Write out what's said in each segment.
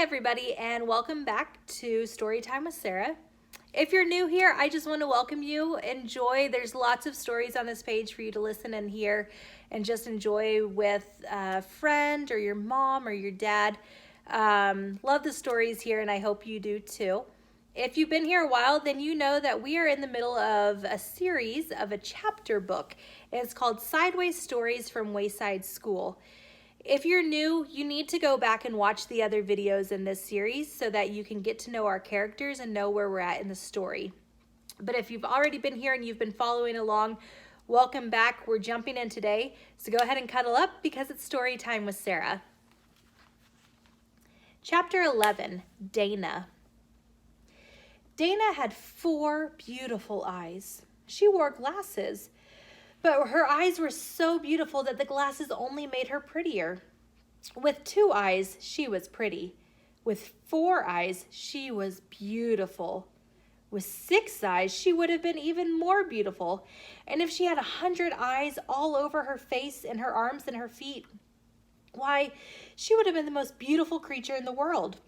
everybody, and welcome back to Storytime with Sarah. If you're new here, I just want to welcome you. Enjoy. There's lots of stories on this page for you to listen and hear and just enjoy with a friend or your mom or your dad. Love the stories here, and I hope you do too. If you've been here a while, then you know that we are in the middle of a series of a chapter book. It's called Sideways Stories from Wayside School. If you're new, you need to go back and watch the other videos in this series so that you can get to know our characters and know where we're at in the story. But if you've already been here and you've been following along, welcome back. We're jumping in today, so go ahead and cuddle up because it's story time with Sarah. Chapter 11, Dana. Dana had 4 beautiful eyes. She wore glasses, but her eyes were so beautiful that the glasses only made her prettier. With 2 eyes, she was pretty. With 4 eyes, she was beautiful. With 6 eyes, she would have been even more beautiful. And if she had 100 eyes all over her face and her arms and her feet, why, she would have been the most beautiful creature in the world.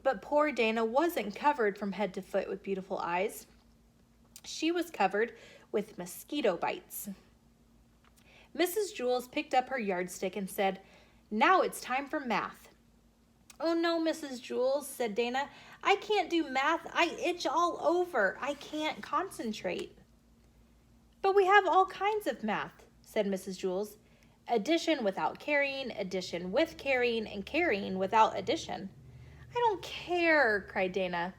But poor Dana wasn't covered from head to foot with beautiful eyes. She was covered with mosquito bites. Mrs. Jules picked up her yardstick and said, "Now it's time for math." "Oh no, Mrs. Jules," said Dana. "I can't do math. I itch all over. I can't concentrate." "But we have all kinds of math," said Mrs. Jules. "Addition without carrying, addition with carrying, and carrying without addition." "I don't care," cried Dana.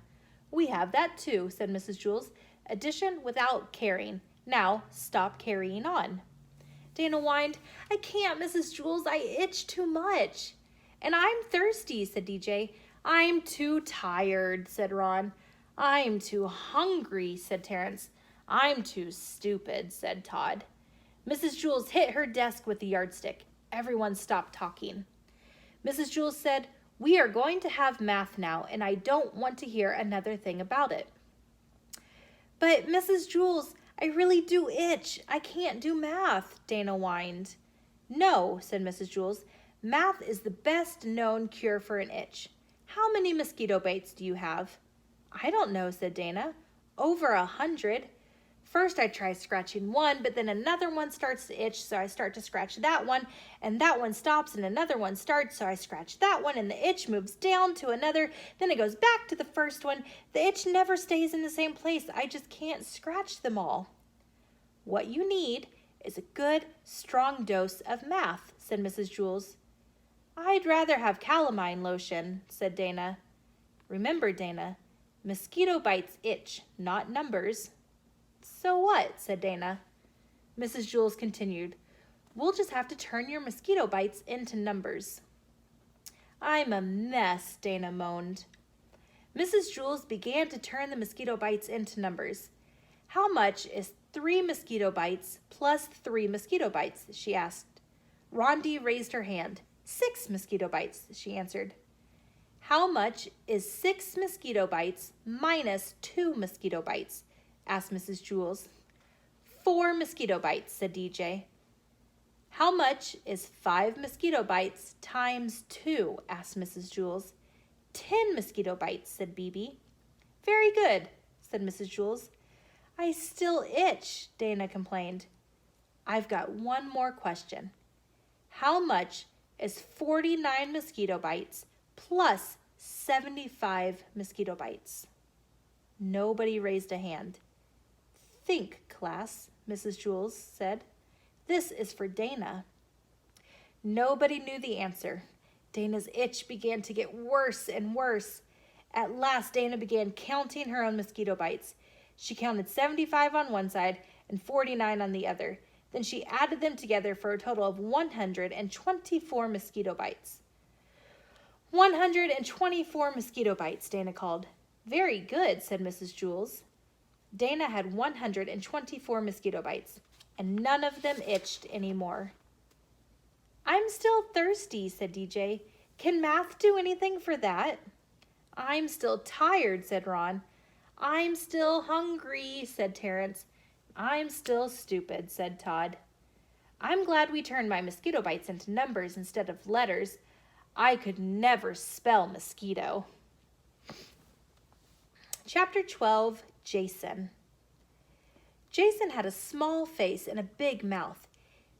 "We have that too," said Mrs. Jules. "Addition without carrying. Now stop carrying on." Dana whined, "I can't, Mrs. Jules. I itch too much." "And I'm thirsty," said DJ. "I'm too tired," said Ron. "I'm too hungry," said Terrence. "I'm too stupid," said Todd. Mrs. Jules hit her desk with the yardstick. Everyone stopped talking. Mrs. Jules said, "We are going to have math now, and I don't want to hear another thing about it." "But Mrs. Jules, I really do itch. I can't do math," Dana whined. "No," said Mrs. Jules. "Math is the best known cure for an itch. How many mosquito bites do you have?" "I don't know," said Dana. "Over 100. First I try scratching one, but then another one starts to itch, so I start to scratch that one, and that one stops, and another one starts, so I scratch that one, and the itch moves down to another, then it goes back to the first one. The itch never stays in the same place. I just can't scratch them all." "What you need is a good, strong dose of math," said Mrs. Jules. "I'd rather have calamine lotion," said Dana. "Remember, Dana, mosquito bites itch, not numbers." "So what?" said Dana. Mrs. Jules continued, "We'll just have to turn your mosquito bites into numbers." "I'm a mess," Dana moaned. Mrs. Jules began to turn the mosquito bites into numbers. "How much is 3 mosquito bites plus 3 mosquito bites?" she asked. Rondi raised her hand. 6 mosquito bites, she answered. "How much is 6 mosquito bites minus 2 mosquito bites?" asked Mrs. Jules. 4 mosquito bites, said DJ. "How much is 5 mosquito bites times 2? asked Mrs. Jules. 10 mosquito bites, said BB. "Very good," said Mrs. Jules. "I still itch," Dana complained. "I've got one more question. How much is 49 mosquito bites plus 75 mosquito bites?" Nobody raised a hand. "Think, class," Mrs. Jules said. "This is for Dana." Nobody knew the answer. Dana's itch began to get worse and worse. At last, Dana began counting her own mosquito bites. She counted 75 on one side and 49 on the other. Then she added them together for a total of 124 mosquito bites. 124 mosquito bites, Dana called. "Very good," said Mrs. Jules. Dana had 124 mosquito bites, and none of them itched anymore. "I'm still thirsty," said DJ. "Can math do anything for that?" "I'm still tired," said Ron. "I'm still hungry," said Terrence. "I'm still stupid," said Todd. "I'm glad we turned my mosquito bites into numbers instead of letters. I could never spell mosquito. Chapter 12, Jason. Jason had a small face and a big mouth.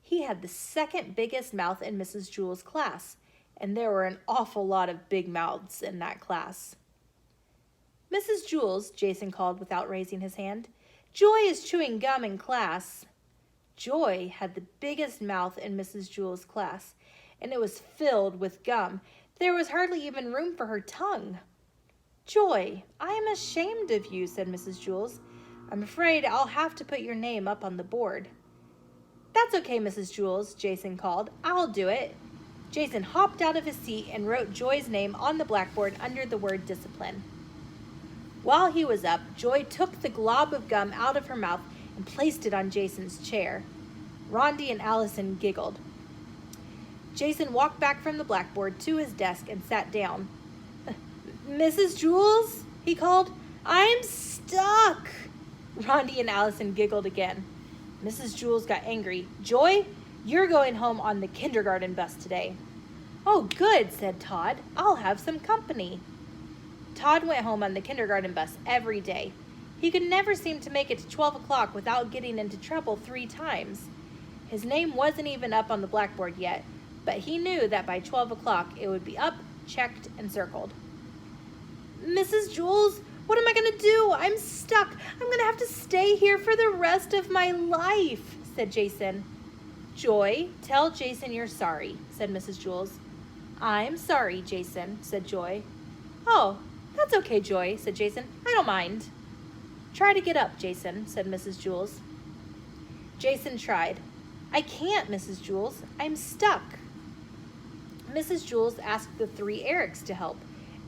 He had the second biggest mouth in Mrs. Jewell's class, and there were an awful lot of big mouths in that class. Mrs. Jewell, Jason called without raising his hand. Joy is chewing gum in class. Joy had the biggest mouth in Mrs. Jewell's class, and it was filled with gum. There was hardly even room for her tongue. Joy, I am ashamed of you, said Mrs. Jewell. I'm afraid I'll have to put your name up on the board. That's okay, Mrs. Jewell, Jason called. I'll do it. Jason hopped out of his seat and wrote Joy's name on the blackboard under the word discipline. While he was up, Joy took the glob of gum out of her mouth and placed it on Jason's chair. Rondi and Allison giggled. Jason walked back from the blackboard to his desk and sat down. Mrs. Jewell, he called, I'm stuck. Rondi and Allison giggled again. Mrs. Jewell got angry. Joy, you're going home on the kindergarten bus today. Oh, good, said Todd. I'll have some company. Todd went home on the kindergarten bus every day. He could never seem to make it to 12 o'clock without getting into trouble 3 times. His name wasn't even up on the blackboard yet, but he knew that by 12 o'clock it would be up, checked, and circled. Mrs. Jewell, what am I going to do? I'm stuck. I'm going to have to stay here for the rest of my life, said Jason. Joy, tell Jason you're sorry, said Mrs. Jewell. I'm sorry, Jason, said Joy. Oh, that's okay, Joy, said Jason. I don't mind. Try to get up, Jason, said Mrs. Jewell. Jason tried. I can't, Mrs. Jewell. I'm stuck. Mrs. Jewell asked the 3 Erics to help.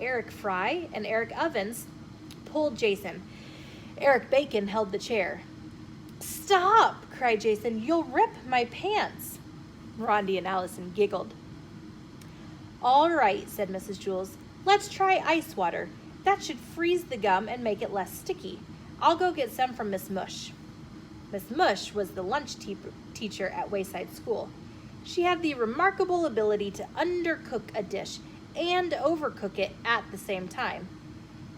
Eric Fry and Eric Ovens pulled Jason. Eric Bacon held the chair. Stop, cried Jason. You'll rip my pants. Rondi and Allison giggled. All right, said Mrs. Jewell. Let's try ice water. That should freeze the gum and make it less sticky. I'll go get some from Miss Mush. Miss Mush was the lunch teacher at Wayside School. She had the remarkable ability to undercook a dish and overcook it at the same time.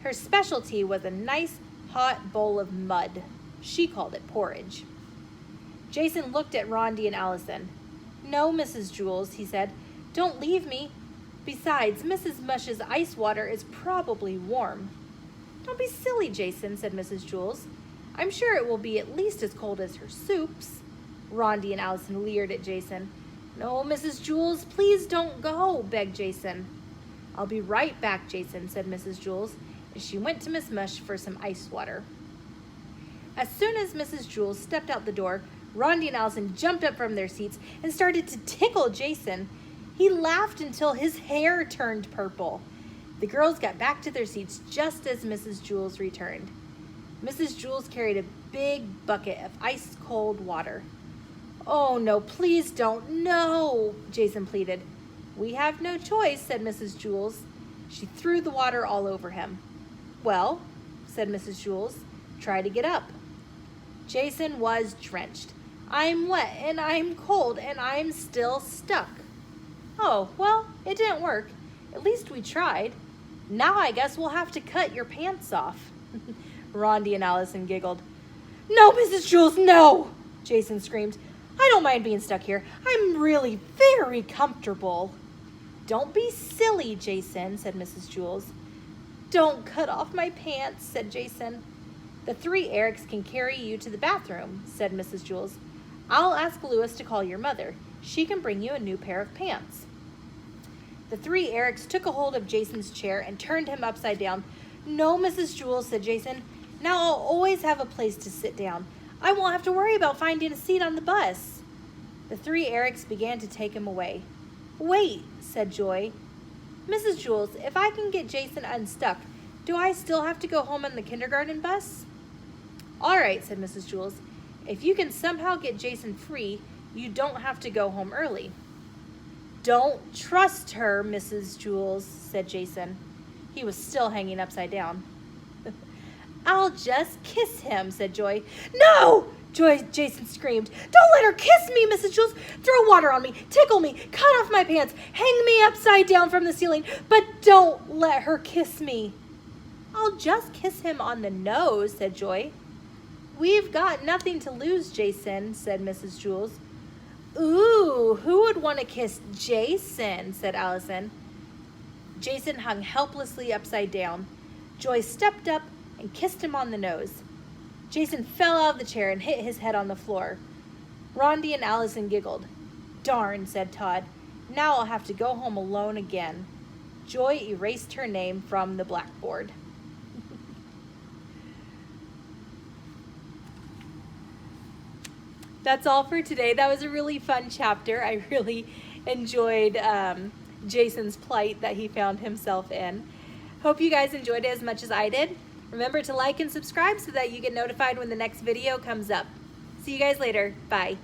Her specialty was a nice hot bowl of mud. She called it porridge. Jason looked at Rondi and Allison. No, Mrs. Jewell, he said. Don't leave me. Besides, Mrs. Mush's ice water is probably warm. Don't be silly, Jason, said Mrs. Jewell. I'm sure it will be at least as cold as her soups. Rondi and Allison leered at Jason. No, Mrs. Jewell, please don't go, begged Jason. I'll be right back, Jason, said Mrs. Jewell, as she went to Miss Mush for some ice water. As soon as Mrs. Jewell stepped out the door, Rondi and Allison jumped up from their seats and started to tickle Jason. He laughed until his hair turned purple. The girls got back to their seats just as Mrs. Jewell returned. Mrs. Jewell carried a big bucket of ice-cold water. Oh, no, please don't. No, Jason pleaded. We have no choice, said Mrs. Jewell. She threw the water all over him. Well, said Mrs. Jewell, try to get up. Jason was drenched. I'm wet and I'm cold and I'm still stuck. Oh, well, it didn't work. At least we tried. Now I guess we'll have to cut your pants off. Rondi and Allison giggled. No, Mrs. Jewell, no, Jason screamed. I don't mind being stuck here. I'm really very comfortable. Don't be silly, Jason, said Mrs. Jewell. Don't cut off my pants, said Jason. The 3 Erics can carry you to the bathroom, said Mrs. Jewell. I'll ask Louis to call your mother. She can bring you a new pair of pants. The 3 Erics took a hold of Jason's chair and turned him upside down. No, Mrs. Jewell, said Jason. Now I'll always have a place to sit down. I won't have to worry about finding a seat on the bus. The 3 Erics began to take him away. Wait, said Joy. Mrs. Jewell, if I can get Jason unstuck, do I still have to go home on the kindergarten bus? All right, said Mrs. Jewell. If you can somehow get Jason free, you don't have to go home early. Don't trust her, Mrs. Jewell, said Jason. He was still hanging upside down. I'll just kiss him, said Joy. No, Jason screamed. Don't let her kiss me, Mrs. Jules. Throw water on me, tickle me, cut off my pants, hang me upside down from the ceiling, but don't let her kiss me. I'll just kiss him on the nose, said Joy. We've got nothing to lose, Jason, said Mrs. Jules. Ooh, who would want to kiss Jason, said Allison. Jason hung helplessly upside down. Joy stepped up and kissed him on the nose. Jason fell out of the chair and hit his head on the floor. Rondi and Allison giggled. Darn, said Todd. Now I'll have to go home alone again. Joy erased her name from the blackboard. That's all for today. That was a really fun chapter. I really enjoyed Jason's plight that he found himself in. Hope you guys enjoyed it as much as I did. Remember to like and subscribe so that you get notified when the next video comes up. See you guys later. Bye.